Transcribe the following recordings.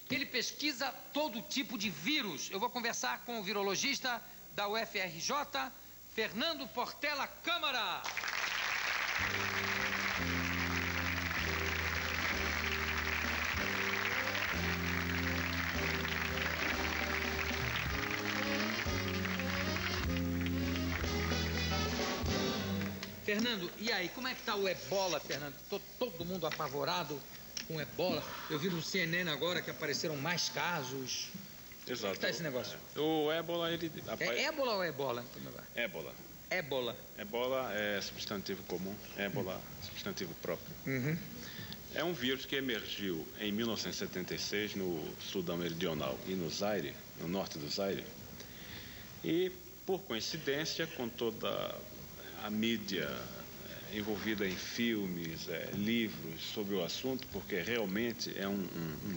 Ele pesquisa todo tipo de vírus. Eu vou conversar com o virologista da UFRJ, Fernando Portela Câmara. Fernando, e aí, como é que tá o ebola, Fernando? Todo mundo apavorado com ebola. Eu vi no CNN agora que apareceram mais casos. Exato. Como é que tá esse negócio? O ébola, ele... É ébola ou ebola? Ébola. Ébola. Ébola é substantivo comum, ébola substantivo próprio. Uhum. É um vírus que emergiu em 1976 no Sudão Meridional e no Zaire, no norte do Zaire. E, por coincidência, com toda a mídia envolvida em filmes, livros sobre o assunto, porque realmente é um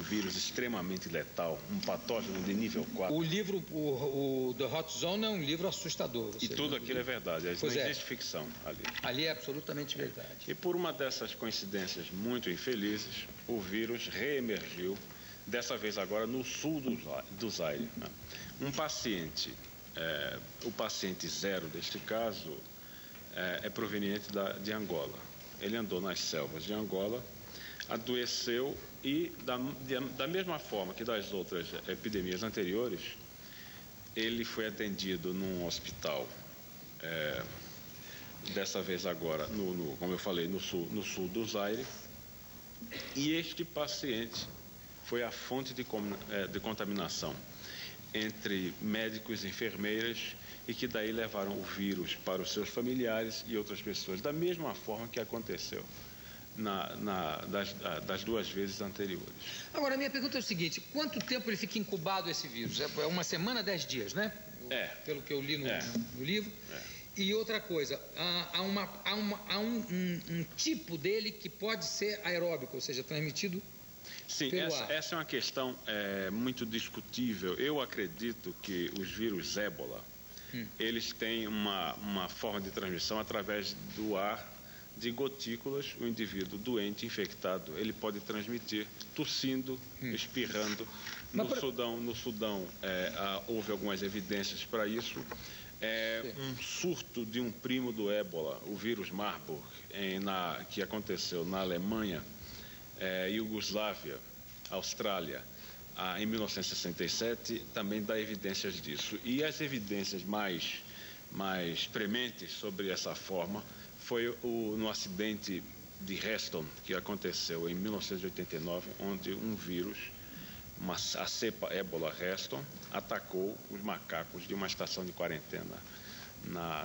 vírus extremamente letal, um patógeno de nível 4. O livro, o The Hot Zone, é um livro assustador. E tudo aquilo é verdade, não existe ficção ali. Ali é absolutamente verdade. E por uma dessas coincidências muito infelizes, o vírus reemergiu, dessa vez agora no sul do Zaire. Um paciente, o paciente 0 deste caso, é proveniente de Angola. Ele andou nas selvas de Angola, adoeceu e, da mesma forma que das outras epidemias anteriores, ele foi atendido num hospital, dessa vez agora, como eu falei, no sul do Zaire, e este paciente foi a fonte de contaminação entre médicos e enfermeiras, e que daí levaram o vírus para os seus familiares e outras pessoas, da mesma forma que aconteceu das duas vezes anteriores. Agora, a minha pergunta é o seguinte: quanto tempo ele fica incubado, esse vírus? É uma semana, 10 dias, né? Pelo que eu li no livro. E outra coisa, há um tipo dele que pode ser aeróbico, ou seja, transmitido. Sim, essa é uma questão muito discutível. Eu acredito que os vírus ébola, eles têm uma forma de transmissão através do ar, de gotículas. O indivíduo doente, infectado, ele pode transmitir tossindo, espirrando. No Sudão houve algumas evidências para isso. Um surto de um primo do ébola, o vírus Marburg, que aconteceu na Alemanha, Iugoslávia, Austrália, em 1967, também dá evidências disso. E as evidências mais prementes sobre essa forma foi no acidente de Reston, que aconteceu em 1989, onde um vírus, a cepa ébola Reston, atacou os macacos de uma estação de quarentena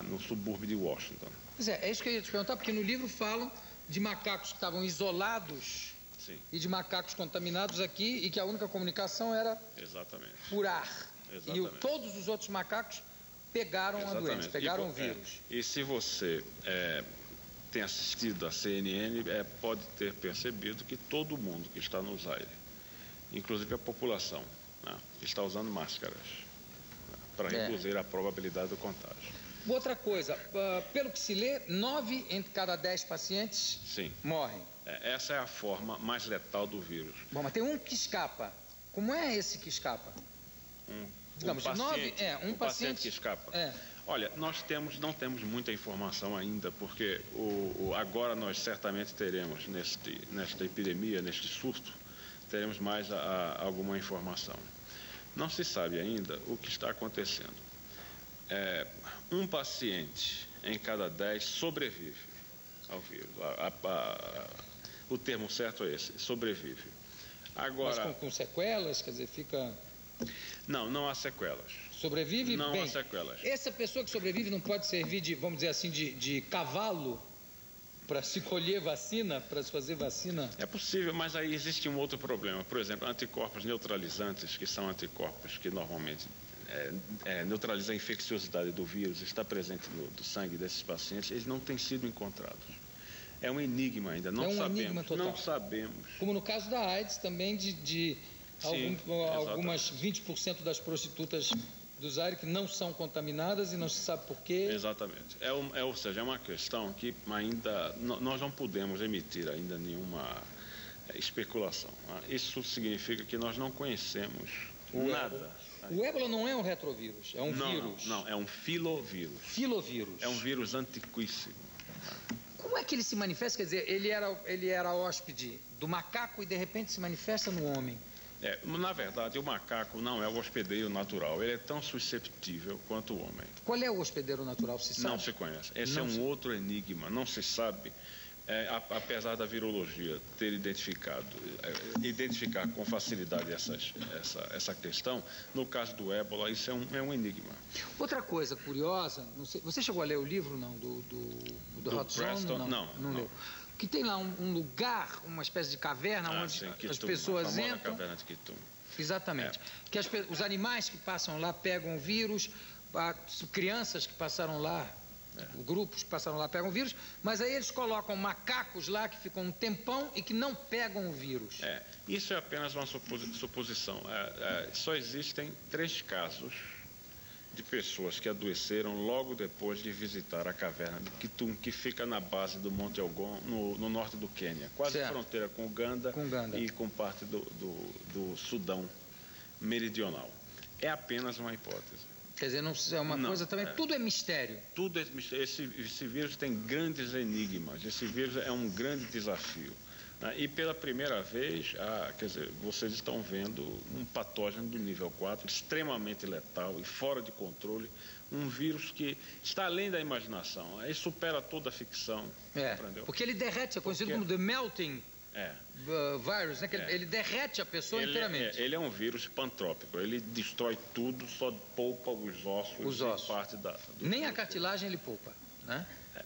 no subúrbio de Washington. Pois é isso que eu ia te perguntar, porque no livro falam de macacos que estavam isolados. Sim. E de macacos contaminados aqui, e que a única comunicação era por ar. Exatamente. E todos os outros macacos pegaram a doença, pegaram o vírus. E se você tem assistido a CNN, pode ter percebido que todo mundo que está no Zaire, inclusive a população, está usando máscaras para reduzir a probabilidade do contágio. Outra coisa, pelo que se lê, 9 entre cada 10 pacientes morrem. Essa é a forma mais letal do vírus. Bom, mas tem um que escapa. Como é esse que escapa? Digamos, um paciente que escapa. Olha, nós não temos muita informação ainda, porque agora nós certamente teremos, nesta epidemia, neste surto, teremos mais alguma informação. Não se sabe ainda o que está acontecendo. Um paciente em cada 10 sobrevive ao vírus. O termo certo é esse, sobrevive. Agora, mas com sequelas, quer dizer, fica... Não há sequelas. Sobrevive não bem. Há sequelas. Essa pessoa que sobrevive não pode servir de, vamos dizer assim, de cavalo para se colher vacina, para se fazer vacina? É possível, mas aí existe um outro problema. Por exemplo, anticorpos neutralizantes, que são anticorpos que normalmente neutralizam a infecciosidade do vírus, está presente no sangue desses pacientes, eles não têm sido encontrados. É um enigma ainda, não sabemos. Enigma total. Não sabemos. Como no caso da AIDS também, algumas 20% das prostitutas do Zaire que não são contaminadas e não se sabe por quê. Exatamente. Ou seja, é uma questão que ainda nós não podemos emitir ainda nenhuma especulação. Isso significa que nós não conhecemos nada. O ébola não é um retrovírus, é um vírus. Não, é um filovírus. Filovírus. É um vírus antiquíssimo. Como é que ele se manifesta? Quer dizer, ele era hóspede do macaco e de repente se manifesta no homem. Na verdade, o macaco não é o hospedeiro natural. Ele é tão susceptível quanto o homem. Qual é o hospedeiro natural, se sabe? Não se conhece. Esse é um outro enigma. Não se sabe, apesar da virologia ter identificar com facilidade essa questão. No caso do ébola, isso é um enigma. Outra coisa curiosa, não sei, você chegou a ler o livro, não? Do Preston? Não leu. Que tem lá um lugar, uma espécie de caverna, onde as pessoas entram. A caverna de Kitum. Exatamente. Que os animais que passam lá pegam o vírus, crianças que passaram lá, grupos que passaram lá pegam o vírus, mas aí eles colocam macacos lá que ficam um tempão e que não pegam o vírus. Isso é apenas uma suposição. Só existem 3 casos de pessoas que adoeceram logo depois de visitar a caverna de Kitum, que fica na base do Monte Elgon, no norte do Quênia, quase fronteira com Uganda e com parte do Sudão meridional. É apenas uma hipótese. Quer dizer, não é uma coisa também, tudo é mistério. Tudo é mistério. Esse vírus tem grandes enigmas, esse vírus é um grande desafio. E pela primeira vez, quer dizer, vocês estão vendo um patógeno do nível 4, extremamente letal e fora de controle, um vírus que está além da imaginação, aí supera toda a ficção. Porque ele derrete, é conhecido como the melting virus, né? Ele derrete a pessoa inteiramente. Ele é um vírus pantrópico, ele destrói tudo, só poupa os ossos. E parte nem a cartilagem ele poupa, né?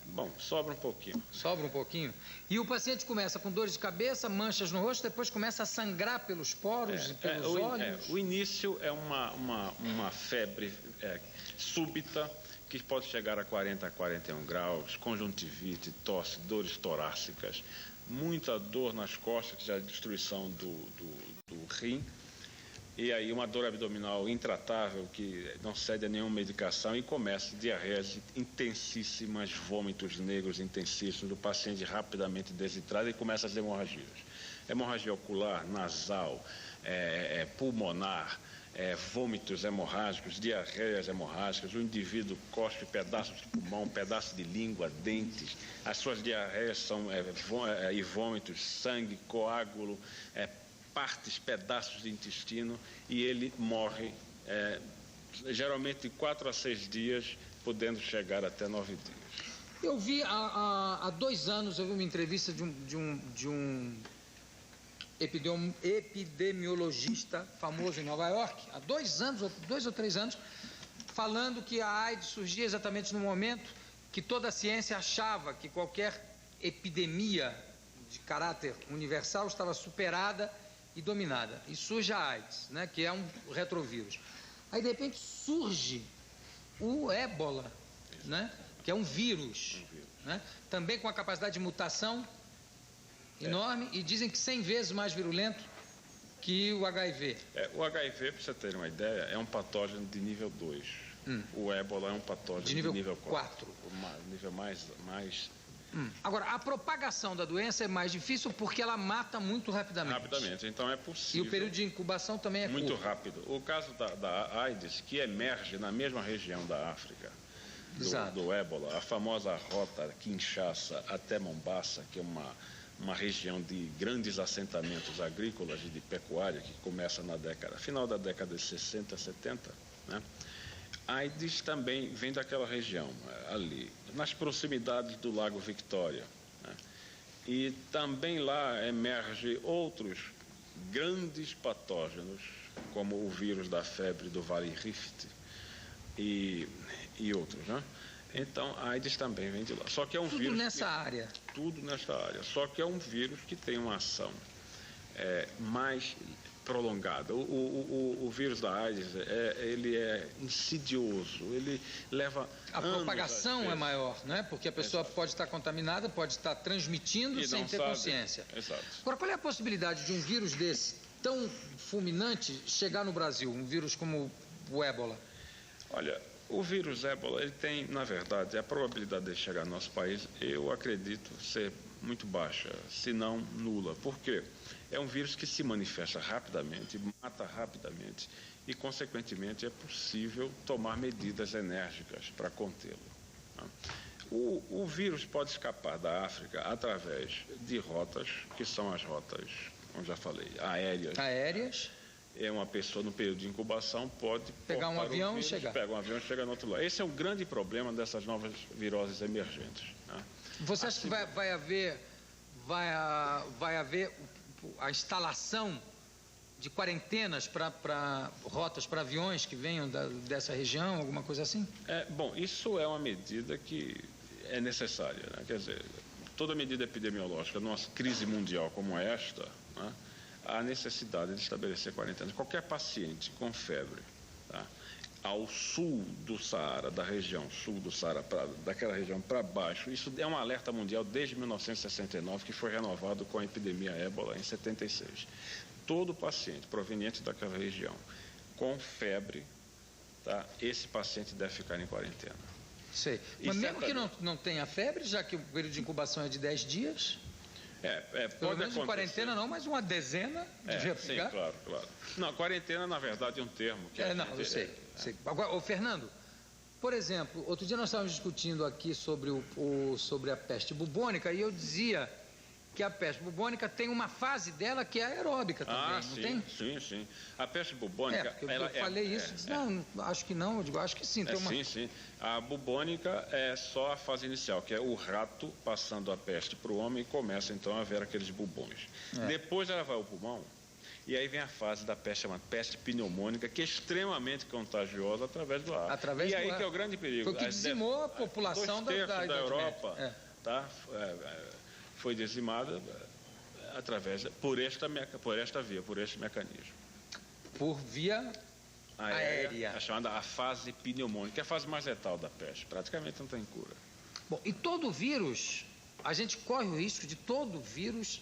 Bom, sobra um pouquinho. Sobra um pouquinho. E o paciente começa com dores de cabeça, manchas no rosto, depois começa a sangrar pelos poros e pelos olhos. O início é uma febre súbita, que pode chegar a 40 a 41 graus, conjuntivite, tosse, dores torácicas, muita dor nas costas, que já é a destruição do rim. E aí uma dor abdominal intratável, que não cede a nenhuma medicação, e começa diarreias intensíssimas, vômitos negros intensíssimos, o paciente rapidamente desidrata e começa as hemorragias. Hemorragia ocular, nasal, pulmonar, vômitos hemorrágicos, diarreias hemorrágicas, o indivíduo cospe pedaços de pulmão, pedaços de língua, dentes, as suas diarreias são e vômitos, sangue, coágulo, partes, pedaços de intestino, e ele morre geralmente 4 a 6 dias, podendo chegar até 9 dias. Eu vi há 2 anos, eu vi uma entrevista de um epidemiologista famoso em Nova York, há 2 anos, 2 ou 3 anos, falando que a AIDS surgia exatamente no momento que toda a ciência achava que qualquer epidemia de caráter universal estava superada e dominada. E surge a AIDS, né, que é um retrovírus. Aí, de repente, surge o ébola, né, que é um vírus, né, também com a capacidade de mutação enorme, e dizem que 100 vezes mais virulento que o HIV. O HIV, para você ter uma ideia, é um patógeno de nível 2. O ébola é um patógeno de nível 4. O nível mais... Agora, a propagação da doença é mais difícil porque ela mata muito rapidamente. Rapidamente, então é possível. E o período de incubação também é muito curto. rápido. O caso da AIDS, que emerge na mesma região da África, do ébola, a famosa rota Kinshasa até Mombasa, que é uma região de grandes assentamentos agrícolas e de pecuária, que começa final da década de 60, 70, né? A AIDS também vem daquela região, ali, nas proximidades do Lago Victoria, né? E também lá emergem outros grandes patógenos, como o vírus da febre do Vale Rift e outros, né? Então, a AIDS também vem de lá. Só que é um vírus... Tudo nessa área. Tudo nessa área. Só que é um vírus que tem uma ação mais prolongada. O vírus da AIDS, ele é insidioso, ele leva a propagação é maior, né? Porque a pessoa pode estar contaminada, pode estar transmitindo sem ter consciência. Exato. Agora, qual é a possibilidade de um vírus desse, tão fulminante, chegar no Brasil? Um vírus como o ébola? Olha, o vírus ébola, ele tem, na verdade, a probabilidade de chegar no nosso país, eu acredito ser muito baixa, se não nula. Por quê? É um vírus que se manifesta rapidamente, mata rapidamente e, consequentemente, é possível tomar medidas enérgicas para contê-lo. O vírus pode escapar da África através de rotas, que são as rotas, como já falei, aéreas. Aéreas. É uma pessoa, no período de incubação, pode pegar um avião e chegar. Pega um avião e chega no outro lado. Esse é o grande problema dessas novas viroses emergentes. Você acha que vai haver a instalação de quarentenas para rotas para aviões que venham dessa região, alguma coisa assim? Bom, isso é uma medida que é necessária, né? Quer dizer, toda medida epidemiológica numa crise mundial como esta, né, há necessidade de estabelecer quarentenas. Qualquer paciente com febre, tá, ao sul do Saara, da região sul do Saara, daquela região para baixo, isso é um alerta mundial desde 1969, que foi renovado com a epidemia ébola em 76. Todo paciente proveniente daquela região com febre, tá, esse paciente deve ficar em quarentena. Sei. Mas mesmo que não tenha febre, já que o período de incubação é de 10 dias... Pelo menos em quarentena não, mas uma dezena devia ficar. Sim, claro. Não, quarentena, na verdade, é um termo que eu sei. Agora, Fernando, por exemplo, outro dia nós estávamos discutindo aqui sobre a peste bubônica e eu dizia que a peste bubônica tem uma fase dela que é aeróbica também, não tem? Sim. A peste bubônica... eu falei isso, disse, não, acho que não, eu digo, acho que sim. Sim. A bubônica é só a fase inicial, que é o rato passando a peste para o homem e começa então a haver aqueles bubões. Depois ela vai ao pulmão e aí vem a fase da peste, chamada peste pneumônica, que é extremamente contagiosa através do ar. Que é o grande perigo. Foi o que dizimou a população da Europa, tá? Foi dizimada por este mecanismo. Por via aérea. É chamada a fase pneumônica, que é a fase mais letal da peste. Praticamente não tem cura. Bom, e todo vírus, a gente corre o risco de todo vírus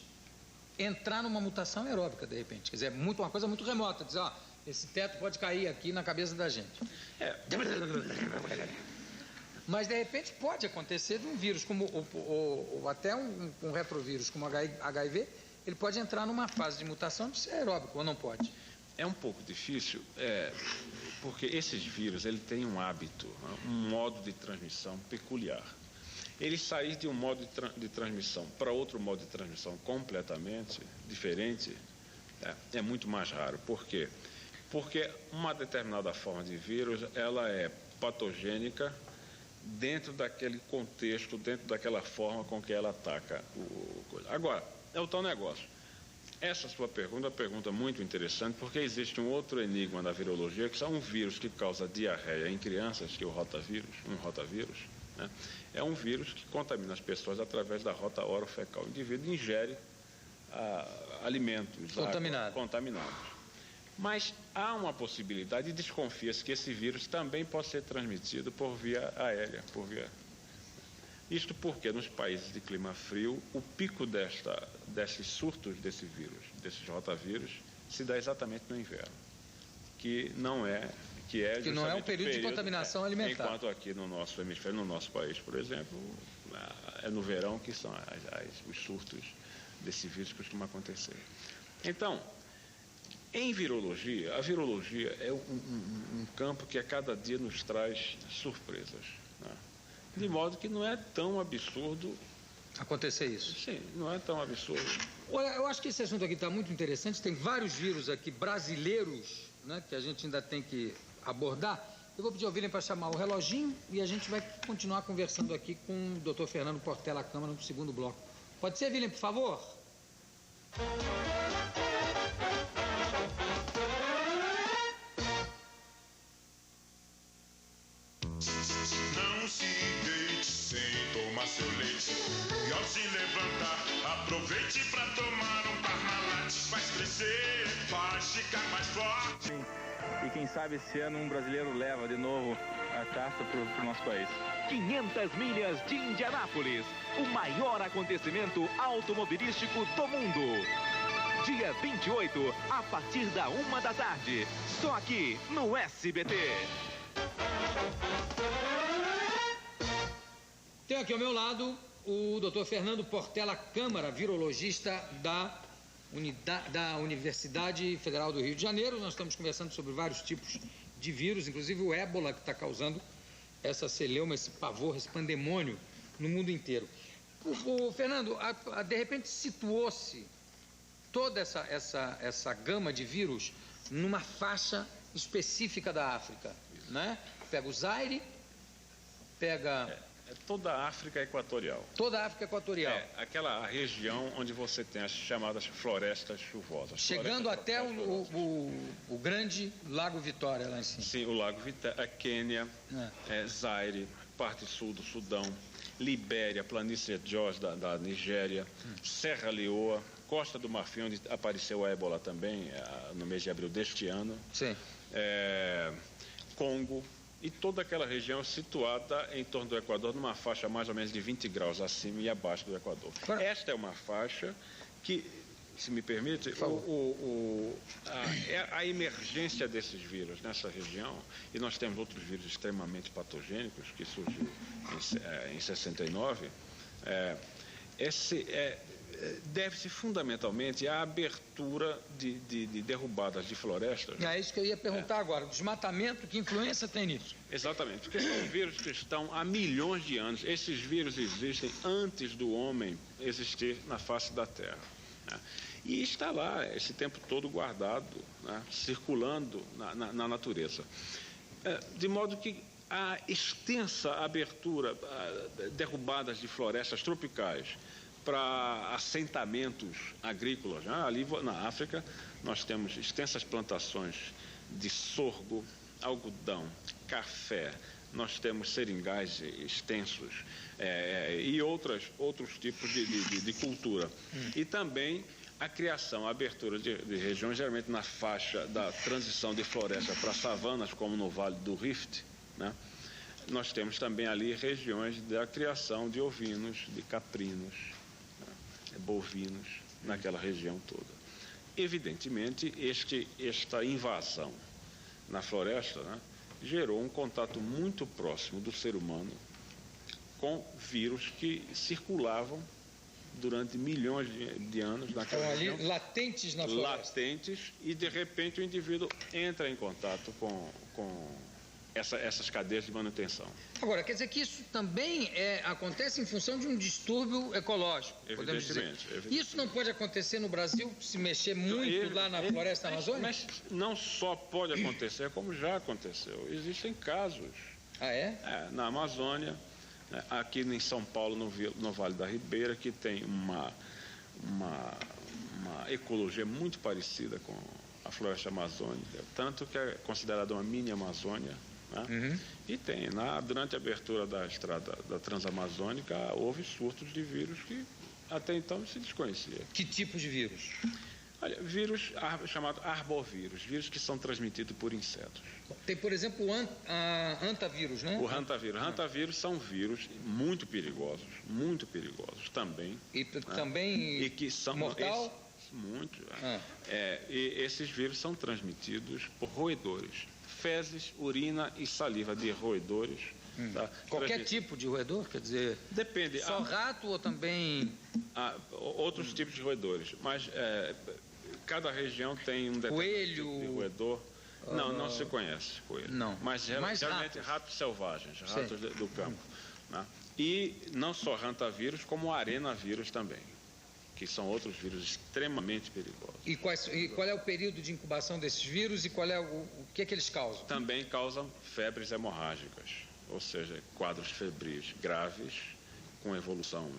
entrar numa mutação aeróbica, de repente. Quer dizer, uma coisa muito remota. Dizer, esse teto pode cair aqui na cabeça da gente. Mas, de repente, pode acontecer de um vírus, como ou até um retrovírus como HIV, ele pode entrar numa fase de mutação de ser aeróbico, ou não pode? É um pouco difícil, porque esses vírus ele têm um hábito, um modo de transmissão peculiar. Ele sair de um modo de transmissão para outro modo de transmissão completamente diferente é muito mais raro. Por quê? Porque uma determinada forma de vírus ela é patogênica dentro daquele contexto, dentro daquela forma com que ela ataca o coisa. Agora, é o tal negócio. Essa sua pergunta é uma pergunta muito interessante, porque existe um outro enigma da virologia, que são um vírus que causa diarreia em crianças, que é o rotavírus, né? É um vírus que contamina as pessoas através da rota orofecal. O indivíduo ingere alimentos contaminados. Mas há uma possibilidade, e desconfia-se que esse vírus também pode ser transmitido por via aérea, Isto porque nos países de clima frio, o pico desses surtos desse vírus, desses rotavírus, se dá exatamente no inverno, que não é um período de contaminação alimentar. Enquanto aqui no nosso hemisfério, no nosso país, por exemplo, é no verão que são os surtos desse vírus que costumam acontecer. Então, em virologia, a virologia é um campo que a cada dia nos traz surpresas, né? De modo que não é tão absurdo acontecer isso. Sim, não é tão absurdo. Olha, eu acho que esse assunto aqui está muito interessante. Tem vários vírus aqui brasileiros, né, que a gente ainda tem que abordar. Eu vou pedir ao William para chamar o reloginho e a gente vai continuar conversando aqui com o Dr. Fernando Portela Câmara no segundo bloco. Pode ser, William, por favor? Não se deite sem tomar seu leite. E ao se levantar, aproveite para tomar um Parmalat. Faz crescer, faz ficar mais forte. E quem sabe esse ano um brasileiro leva de novo a taça para o nosso país. 500 milhas de Indianápolis, o maior acontecimento automobilístico do mundo. Dia 28, a partir da 13h, só aqui no SBT. Tenho aqui ao meu lado o doutor Fernando Portela Câmara, virologista da Universidade Federal do Rio de Janeiro. Nós estamos conversando sobre vários tipos de vírus, inclusive o ébola, que está causando essa celeuma, esse pavor, esse pandemônio no mundo inteiro. Fernando, de repente situou-se toda essa gama de vírus numa faixa específica da África, né? Pega o Zaire, pega... Toda a África Equatorial. Toda a África Equatorial. Aquela região onde você tem as chamadas florestas chuvosas. Chegando até o grande Lago Vitória lá em cima. Sim, o Lago Vitória, Quênia, Zaire, parte sul do Sudão, Libéria, planície de Jos da Nigéria, Serra Leoa, Costa do Marfim, onde apareceu a ébola também, no mês de abril deste ano. Sim. Congo. E toda aquela região situada em torno do Equador, numa faixa mais ou menos de 20 graus acima e abaixo do Equador. Esta é uma faixa que, se me permite, a emergência desses vírus nessa região, e nós temos outros vírus extremamente patogênicos, que surgiu em 69, deve-se fundamentalmente à abertura de derrubadas de florestas. É isso que eu ia perguntar agora. O desmatamento, que influência tem nisso? Exatamente, porque são vírus que estão há milhões de anos. Esses vírus existem antes do homem existir na face da Terra, né? E está lá esse tempo todo guardado, né? Circulando na natureza. De modo que a extensa abertura, derrubadas de florestas tropicais, para assentamentos agrícolas, né? Ali na África nós temos extensas plantações de sorgo, algodão, café, nós temos seringais extensos e outros tipos de cultura. E também a criação, a abertura de regiões, geralmente na faixa da transição de floresta para savanas, como no Vale do Rift, né? Nós temos também ali regiões da criação de ovinos, de caprinos, bovinos, naquela região toda. Evidentemente, esta invasão na floresta, né, gerou um contato muito próximo do ser humano com vírus que circulavam durante milhões de anos naquela região. Ali, latentes na floresta. Latentes, e de repente o indivíduo entra em contato com essas cadeias de manutenção. Agora, quer dizer que isso também acontece em função de um distúrbio ecológico, podemos dizer. Evidentemente. Isso não pode acontecer no Brasil, se mexer muito lá na floresta amazônica? Mas não só pode acontecer, como já aconteceu. Existem casos. Ah, é? Na Amazônia, aqui em São Paulo, no Vale da Ribeira, que tem uma ecologia muito parecida com a floresta amazônica, tanto que é considerada uma mini Amazônia. Né? E tem, durante a abertura da estrada da Transamazônica, houve surtos de vírus que até então não se desconhecia. Que tipo de vírus? Olha, vírus chamado arbovírus, vírus que são transmitidos por insetos. Tem, por exemplo, o hantavírus, né? O hantavírus. Hantavírus são vírus muito perigosos também. E também e que são mortal? Muito. E esses vírus são transmitidos por roedores. Fezes, urina e saliva de roedores. Tá? Qualquer tipo de roedor? Quer dizer, depende. Só rato ou também... outros tipos de roedores. Mas cada região tem um determinado coelho, tipo de roedor. Não se conhece coelho. Não. Mas geralmente ratos selvagens, ratos do campo. Né? E não só hantavírus, como arenavírus também, que são outros vírus extremamente perigosos. E qual é o período de incubação desses vírus e qual é o que eles causam? Também causam febres hemorrágicas, ou seja, quadros febris graves, com evolução,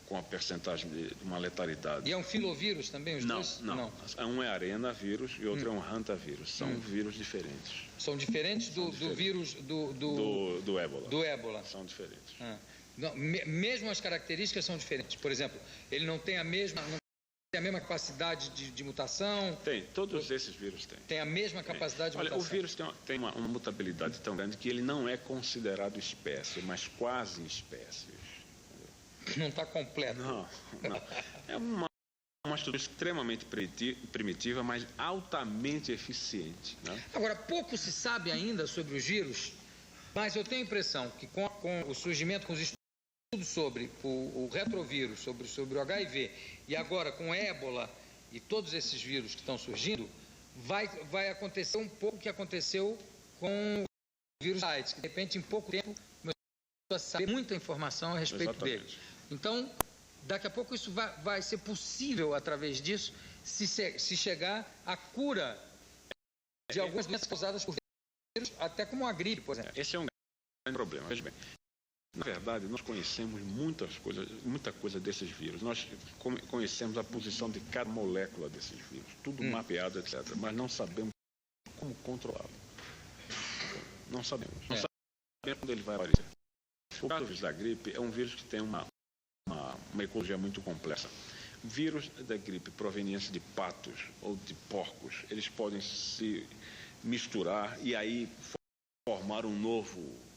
com a percentagem de uma letalidade. E é um filovírus também, os dois? Não. Um é arenavírus e outro é um hantavírus. São vírus diferentes. São diferentes do vírus do ébola. Do ébola. São diferentes. Não, mesmo as características são diferentes. Por exemplo, ele não tem a mesma capacidade de mutação? Tem, todos esses vírus têm. Tem a mesma capacidade de mutação? Olha, o vírus tem uma mutabilidade tão grande que ele não é considerado espécie, mas quase espécie. Não está completo. Não. É uma estrutura extremamente primitiva, mas altamente eficiente. Né? Agora, pouco se sabe ainda sobre os vírus, mas eu tenho a impressão que com o surgimento, com os estudo sobre o retrovírus, sobre o HIV, e agora com o ébola e todos esses vírus que estão surgindo, vai acontecer um pouco o que aconteceu com o vírus AIDS, que de repente em pouco tempo começou a saber muita informação a respeito dele. Então, daqui a pouco isso vai ser possível, através disso, se chegar à cura de algumas doenças causadas por vírus, até como a gripe, por exemplo. Esse é um grande problema. Veja bem, na verdade, nós conhecemos muita coisa desses vírus. Nós conhecemos a posição de cada molécula desses vírus, tudo mapeado, etc. Mas não sabemos como controlá-lo. Não sabemos. Não sabemos quando ele vai aparecer. O caso do vírus da gripe é um vírus que tem uma ecologia muito complexa. Vírus da gripe provenientes de patos ou de porcos, eles podem se misturar e aí formar um novo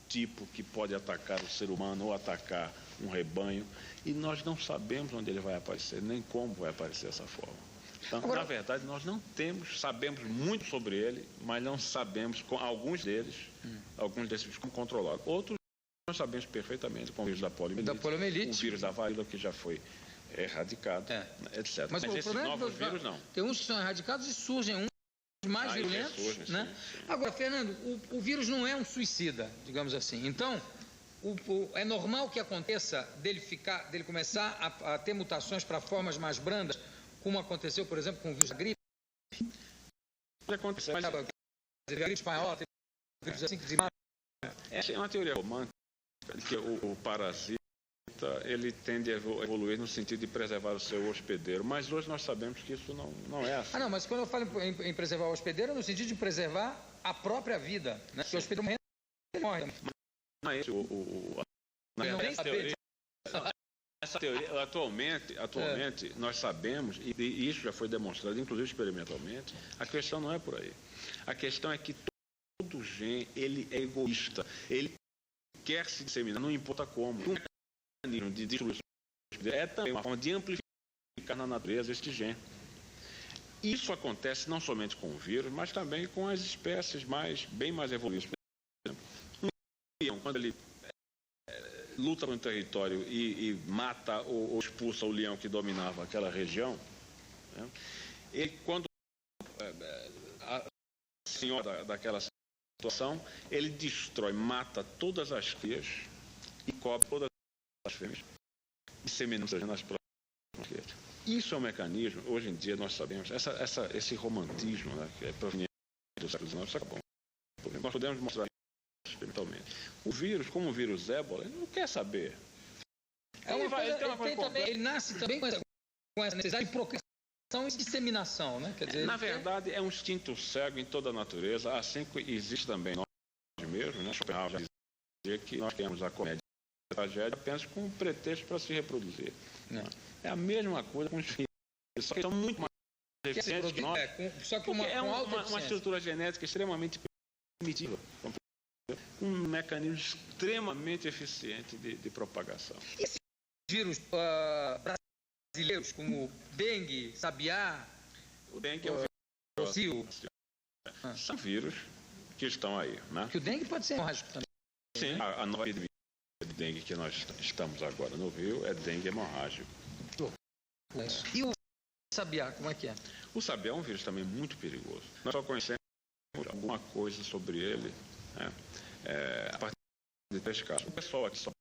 tipo que pode atacar o ser humano ou atacar um rebanho, e nós não sabemos onde ele vai aparecer, nem como vai aparecer dessa forma. Então, na verdade, nós não sabemos muito sobre ele, mas não sabemos, com alguns desses como controlar. Outros nós sabemos perfeitamente, com o vírus da poliomielite, o vírus da varíola, que já foi erradicado, etc. Mas esses novos vírus não. Tem uns que são erradicados e surgem uns mais violentos, né? Sim. Agora, Fernando, o vírus não é um suicida, digamos assim. Então, é normal que aconteça dele começar a ter mutações para formas mais brandas, como aconteceu, por exemplo, com o vírus da gripe? Aconteceu, mas a gripe espanhola, teve vírus assim que desmata. Essa é uma teoria romântica, que o parasita ele tende a evoluir no sentido de preservar o seu hospedeiro, mas hoje nós sabemos que isso não é assim. Não, mas quando eu falo em preservar o hospedeiro, é no sentido de preservar a própria vida, né? Porque o hospedeiro morre. Mas essa teoria, atualmente nós sabemos, e isso já foi demonstrado, inclusive experimentalmente, a questão não é por aí. A questão é que todo gene, ele é egoísta, ele quer se disseminar, não importa como. Um mecanismo de distribuição é também uma forma de amplificar na natureza este gene. Isso acontece não somente com o vírus, mas também com as espécies bem mais evoluídas. Por exemplo, um leão, quando ele luta no território e mata ou expulsa o leão que dominava aquela região, né, ele, quando a senhora daquela situação, ele destrói, mata todas as crias e cobre todas as fêmeas, disseminando nas próximas crias. Isso é um mecanismo, hoje em dia nós sabemos, esse romantismo, né, que é proveniente do século XIX, isso acabou. Nós podemos mostrar isso experimentalmente. O vírus, como o vírus ébola, ele não quer saber. Ele nasce também com essa necessidade de procriação e disseminação, né? Quer dizer, na verdade, é um instinto cego em toda a natureza, assim que existe também nós mesmos, né? Schopenhauer já dizia que nós temos a comédia e a tragédia apenas com um pretexto para se reproduzir. É a mesma coisa com os vírus, só que são muito mais eficientes que nós. Só que uma estrutura genética extremamente primitiva, um mecanismo extremamente eficiente de propagação. E esses vírus brasileiros, como dengue, sabiá, o dengue é um vírus, são vírus que estão aí, né? Que o dengue pode ser hemorrágico também. Sim, a nova epidemia de dengue que nós estamos agora no Rio é dengue hemorrágico. E o sabiá, como é que é? O sabiá é um vírus também muito perigoso. Nós só conhecemos alguma coisa sobre ele, né, a partir de 3 casos. O pessoal aqui em São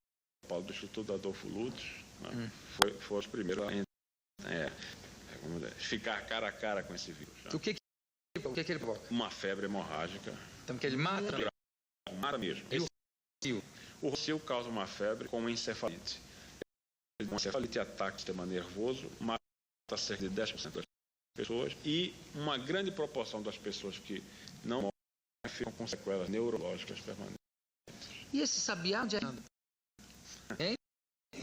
Paulo, do Instituto Adolfo Lutz, né, foi os primeiros a ficar cara a cara com esse vírus. Né? O que ele provoca? Uma febre hemorrágica. Então, que ele mata? Mata mesmo. O rocio causa uma febre com encefalite. Uma encefalite ataca o sistema nervoso, mata cerca de 10% das pessoas e uma grande proporção das pessoas que não morrem ficam com sequelas neurológicas permanentes. E esse sabiá onde é? Hein?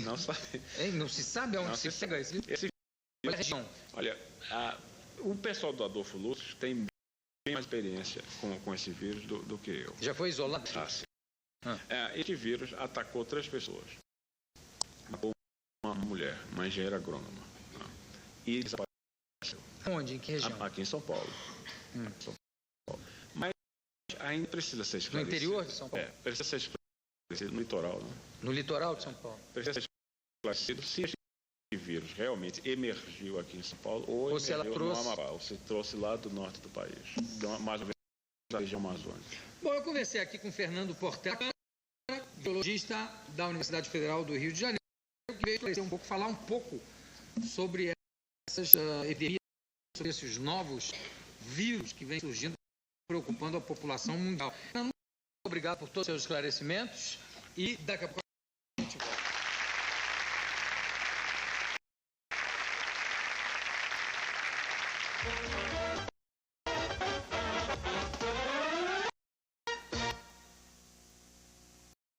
Não sabe. Não se sabe onde se pega esse região. Olha, o pessoal do Adolfo Lutz tem bem mais experiência com esse vírus do que eu. Já foi isolado? Sim. Esse vírus atacou 3 pessoas. Matou uma mulher, uma engenheira agrônoma. E desapareceu. Onde? Em que região? Aqui em São Paulo. Mas ainda precisa ser esclarecido. No interior de São Paulo? Precisa ser no litoral, né? No litoral de São Paulo. Precisa ser esclarecido se esse vírus realmente emergiu aqui em São Paulo ou se ela emergiu no Amapá, ou se trouxe lá do norte do país, mais ou menos da região amazônica. Bom, eu conversei aqui com Fernando Portela, biologista da Universidade Federal do Rio de Janeiro, que veio esclarecer falar um pouco sobre essas epidemias, sobre esses novos vírus que vêm surgindo, preocupando a população mundial. Muito obrigado por todos os seus esclarecimentos e daqui a pouco a gente volta.